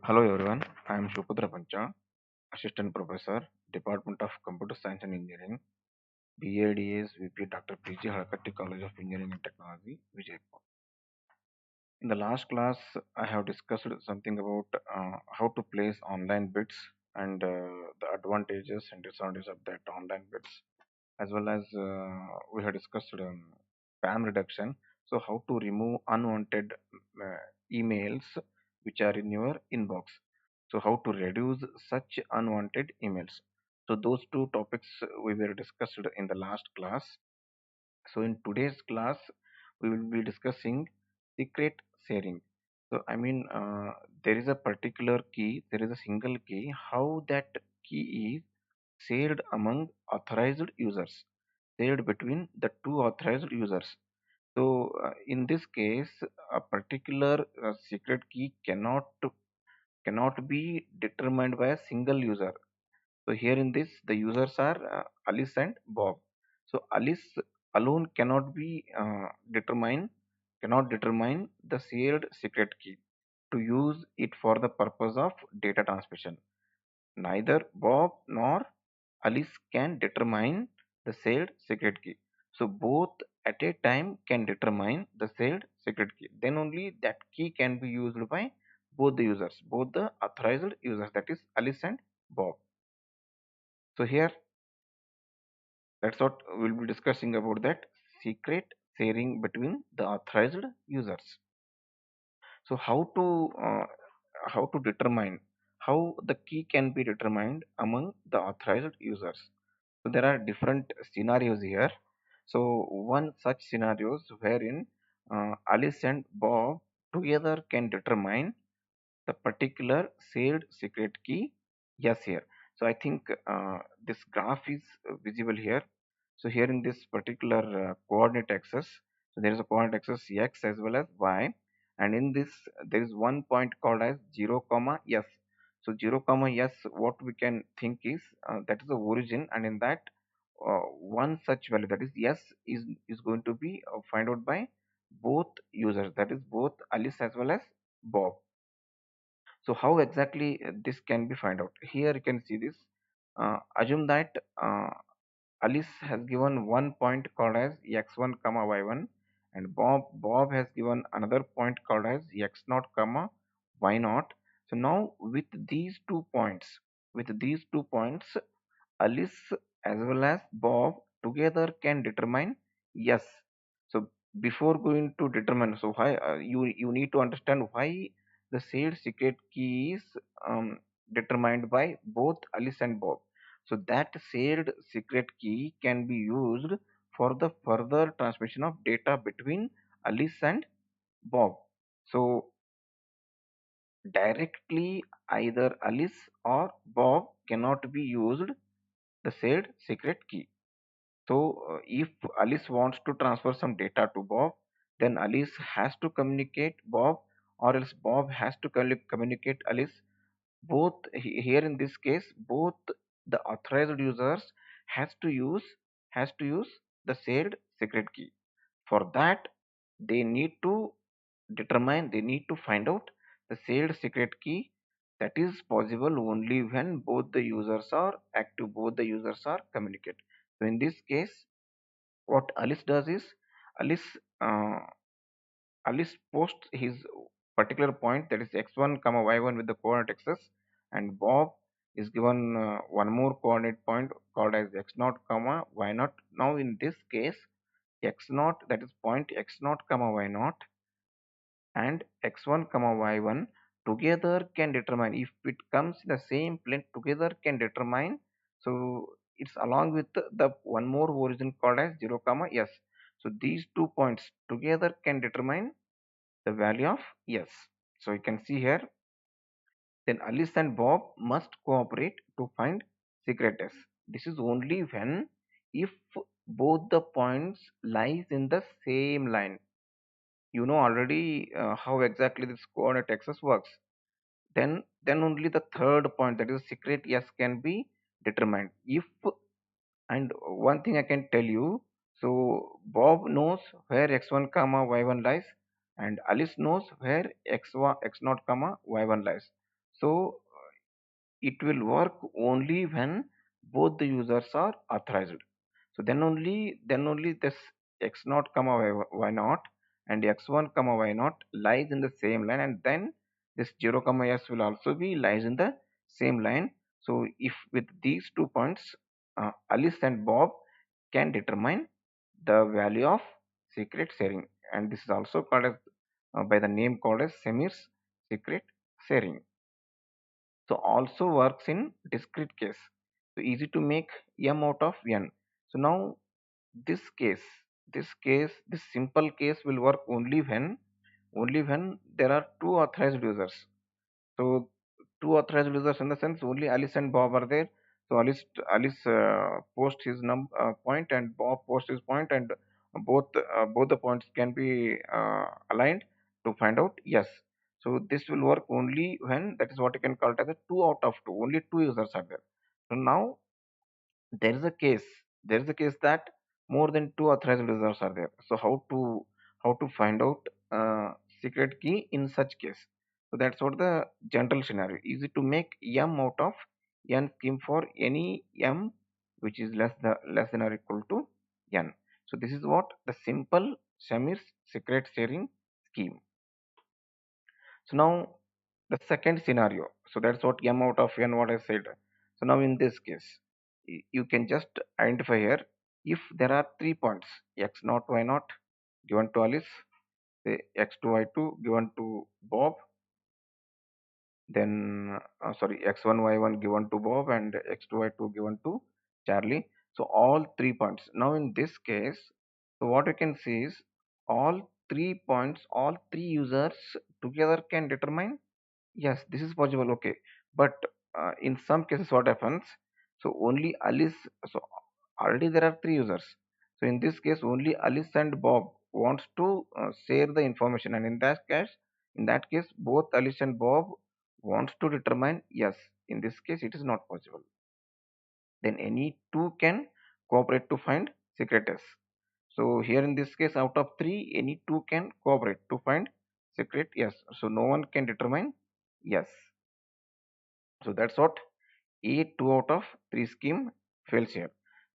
Hello everyone, I am Shupudra Pancha, Assistant Professor, Department of Computer Science and Engineering, BADS VP Dr. PG Halakatti College of Engineering and Technology, Vijaypur. In the last class, I have discussed something about how to place online bids and the advantages and disadvantages of that online bids, as well as we have discussed spam reduction. So, how to remove unwanted uh, emails which are in your inbox. So, how to reduce such unwanted emails. So, those two topics we were discussed in the last class. So, in today's class, we will be discussing secret sharing. So, there is a particular key, there is a single key, how that key is shared among authorized users, shared between the two authorized users. So, in this case, a particular secret key cannot be determined by a single user. So here in this, the users are Alice and Bob. So Alice alone cannot determine the shared secret key to use it for the purpose of data transmission. Neither Bob nor Alice can determine the shared secret key. So both at a time can determine the shared secret key. Then only that key can be used by both the users, both the authorized users, that is Alice and Bob. So here, that's what we'll be discussing about that secret sharing between the authorized users. So how to determine how the key can be determined among the authorized users. So there are different scenarios here. So one such scenarios wherein Alice and Bob together can determine the particular shared secret key. Yes, here. So I think this graph is visible here. So here in this particular coordinate axis, so there is a coordinate axis x as well as y, and in this there is one point called as 0 comma s. So 0 comma s, what we can think is that is the origin, and in that one such value, that is s, is going to be find out by both users, that is both Alice as well as Bob. So how exactly this can be find out? Here you can see this. Assume that Alice has given one point called as x1 comma y1, and Bob has given another point called as x0 comma y0. So now with these 2 points, Alice as well as Bob together can determine yes. So before going to determine, so why you need to understand why the shared secret key is determined by both Alice and Bob. So that shared secret key can be used for the further transmission of data between Alice and Bob. So directly either Alice or Bob cannot be used the shared secret key. So, if Alice wants to transfer some data to Bob, then Alice has to communicate Bob, or else Bob has to communicate Alice. Both here in this case, both the authorized users has to use has to use the shared secret key. For that, they need to they need to find out the shared secret key. That is possible only when both the users are active, both the users are communicate. So in this case, what Alice does is Alice uh, Alice posts his particular point, that is x1 comma y1 with the coordinate axis, and Bob is given one more coordinate point called as x0 comma y0. Now in this case, x0, that is point x0 comma y0, and x1 comma y1 together can determine, if it comes in the same plane, together can determine. So it's along with the one more origin called as 0 comma s. So these 2 points together can determine the value of s. So you can see here, then Alice and Bob must cooperate to find secret s. This is only when, if both the points lies in the same line. You know already how exactly this coordinate axis works. Then only the third point, that is secret yes, can be determined. If, and one thing I can tell you, so Bob knows where x1 comma y1 lies, and Alice knows where x1 x0 comma y1 lies. So it will work only when both the users are authorized. So then only this x naught comma y naught and x1 comma y naught lies in the same line, and then this 0 comma s will also be lies in the same line. So if with these 2 points, Alice and Bob can determine the value of secret sharing, and this is also called as by the name called as Semir's secret sharing. So also works in discrete case. So easy to make m out of n. So now this case, this simple case will work only when there are two authorized users. So two authorized users in the sense only Alice and Bob are there. So Alice post his point and Bob post his point, and both the points can be aligned to find out yes. So this will work only when, that is what you can call it as a two out of two. Only two users are there. So now there is a case that more than two authorized users are there. So how to find out secret key in such case? So that's what the general scenario. Easy to make m out of n scheme for any m which is less than or equal to n. So this is what the simple Shamir's secret sharing scheme. So now the second scenario. So that's what m out of n, what I said. So now in this case, you can just identify here, if there are 3 points x naught y naught given to Alice, say x2 y2 given to Bob, then sorry, x1 y1 given to Bob and x2 y2 given to Charlie. So all 3 points. Now in this case, so what you can see is all 3 points, all three users together can determine. Yes, this is possible. Okay, but in some cases, what happens? So only Alice. So already there are three users. So in this case, only Alice and Bob wants to share the information, and in that case, both Alice and Bob wants to determine yes. In this case, it is not possible. Then any two can cooperate to find secret. So here in this case, out of three, any two can cooperate to find secret yes. So no one can determine yes. So that's what a 2 out of 3 scheme fails here.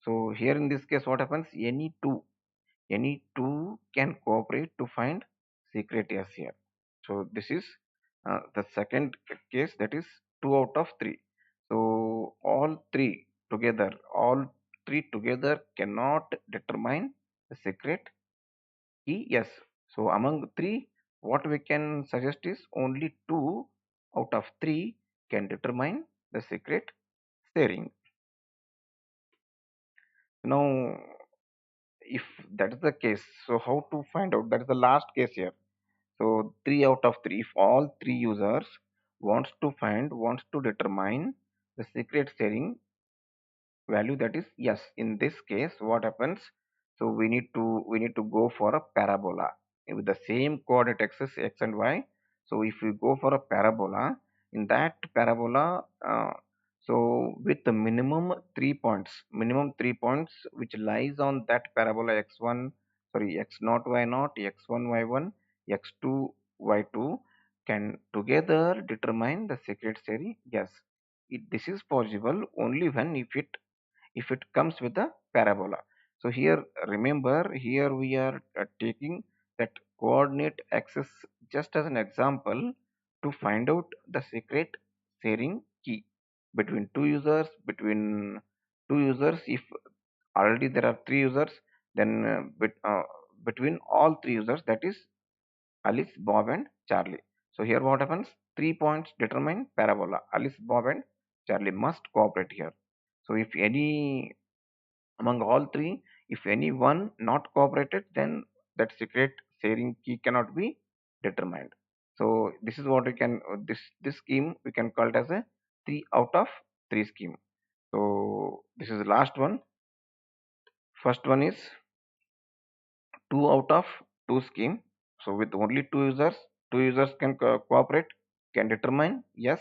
So here in this case, what happens? Any two can cooperate to find secret yes here. So this is the second case, that is 2 out of 3. So all three together cannot determine the secret key yes. So among three, what we can suggest is only 2 out of 3 can determine the secret sharing. Now, if that is the case, so how to find out? That is the last case here. So 3 out of 3, if all three users wants to determine the secret sharing value, that is yes. In this case, what happens? So we need to go for a parabola with the same coordinate axis x and y. So if we go for a parabola, in that parabola, so with the minimum 3 points which lies on that parabola, x1, sorry, x naught y naught, x1 y1, x2 y2 can together determine the secret sharing yes. This is possible only when if it comes with a parabola. So here, remember, here we are taking that coordinate axis just as an example to find out the secret sharing key between two users. If already there are three users, then between all three users, that is Alice, Bob, and Charlie. So here what happens? 3 points determine parabola. Alice, Bob, and Charlie must cooperate here. So if any among all three, if any one not cooperated, then that secret sharing key cannot be determined. So this is what we can this scheme we can call it as a 3 out of 3 scheme. So this is the last one. First one is 2 out of 2 scheme. So with only two users can cooperate, can determine yes.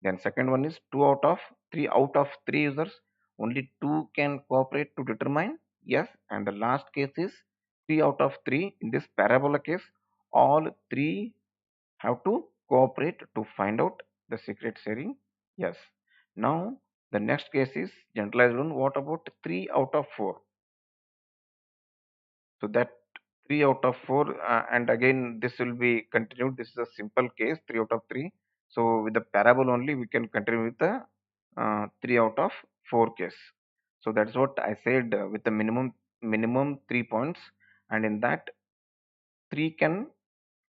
Then second one is 2 out of 3 users, only two can cooperate to determine yes. And the last case is 3 out of 3. In this parabola case, all three have to cooperate to find out the secret sharing? Yes. Now the next case is generalized one. What about 3 out of 4? So that 3 out of 4, and again this will be continued. This is a simple case, 3 out of 3. So with the parable only we can continue with the 3 out of 4 case. So that's what I said, with the minimum 3 points, and in that 3 can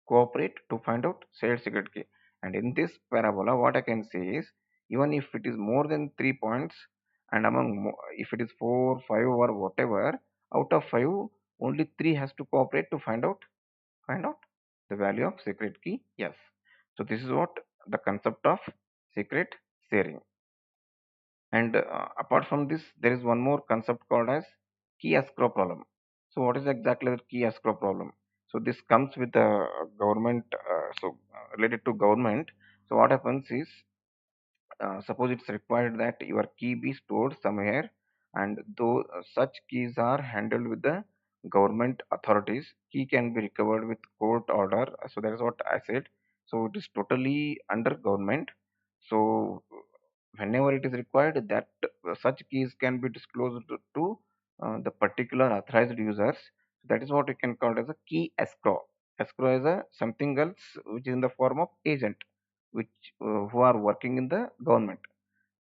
cooperate to find out shared secret key. And in this parabola, what I can say is, even if it is more than 3 points, and if it is 4, 5, or whatever, out of 5, only 3 has to cooperate to find out the value of secret key. Yes. So this is what the concept of secret sharing. And apart from this, there is one more concept called as key escrow problem. So what is exactly the key escrow problem? So this comes with the government, related to government. So what happens is, suppose it's required that your key be stored somewhere, and though such keys are handled with the government authorities, key can be recovered with court order. So that is what I said. So it is totally under government. So whenever it is required, that such keys can be disclosed to the particular authorized users. That is what we can call as a key escrow. Escrow is a something else which is in the form of agent, which who are working in the government.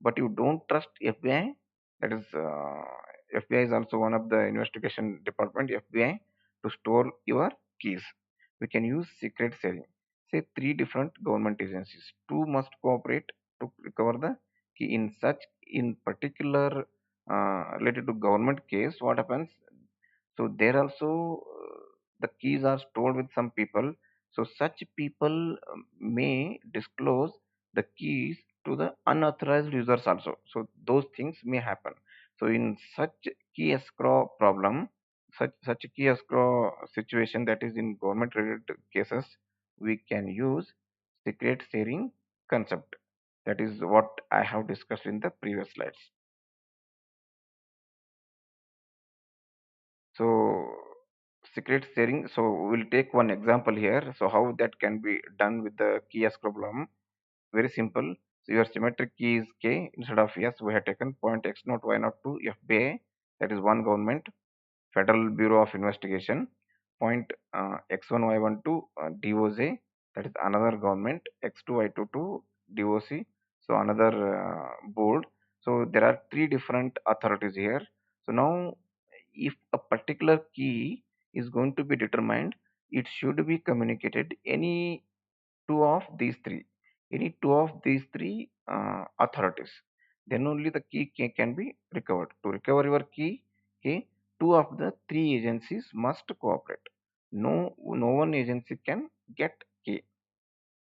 But you don't trust FBI. That is, FBI is also one of the investigation department, FBI, to store your keys. We can use secret sharing. Say three different government agencies, two must cooperate to recover the key. In particular, related to government case, what happens? So there also, the keys are stored with some people. So such people may disclose the keys to the unauthorized users also. So those things may happen. So in such key escrow problem, such key escrow situation, that is in government related cases, we can use secret sharing concept. That is what I have discussed in the previous slides. So secret sharing. So we'll take one example here. So how that can be done with the key escrow problem? Very simple. So your symmetric key is K. Instead of S, we have taken point X naught Y naught to FBI. That is one government, Federal Bureau of Investigation. Point X1 Y1 to DOJ. That is another government. X2 Y2 to DOC. So another board. So there are three different authorities here. So now, if a particular key is going to be determined, it should be communicated any two of these three authorities. Then only the key can be recovered. To recover your key, okay, two of the three agencies must cooperate. No one agency can get key.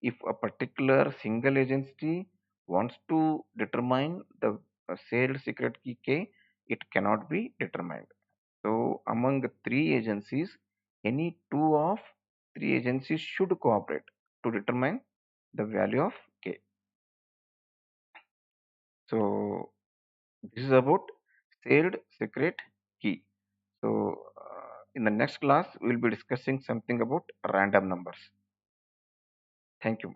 If a particular single agency wants to determine the shared secret key K, it cannot be determined. So among the three agencies, any two of three agencies should cooperate to determine the value of K. So this is about shared secret key. So in the next class, we'll be discussing something about random numbers. Thank you.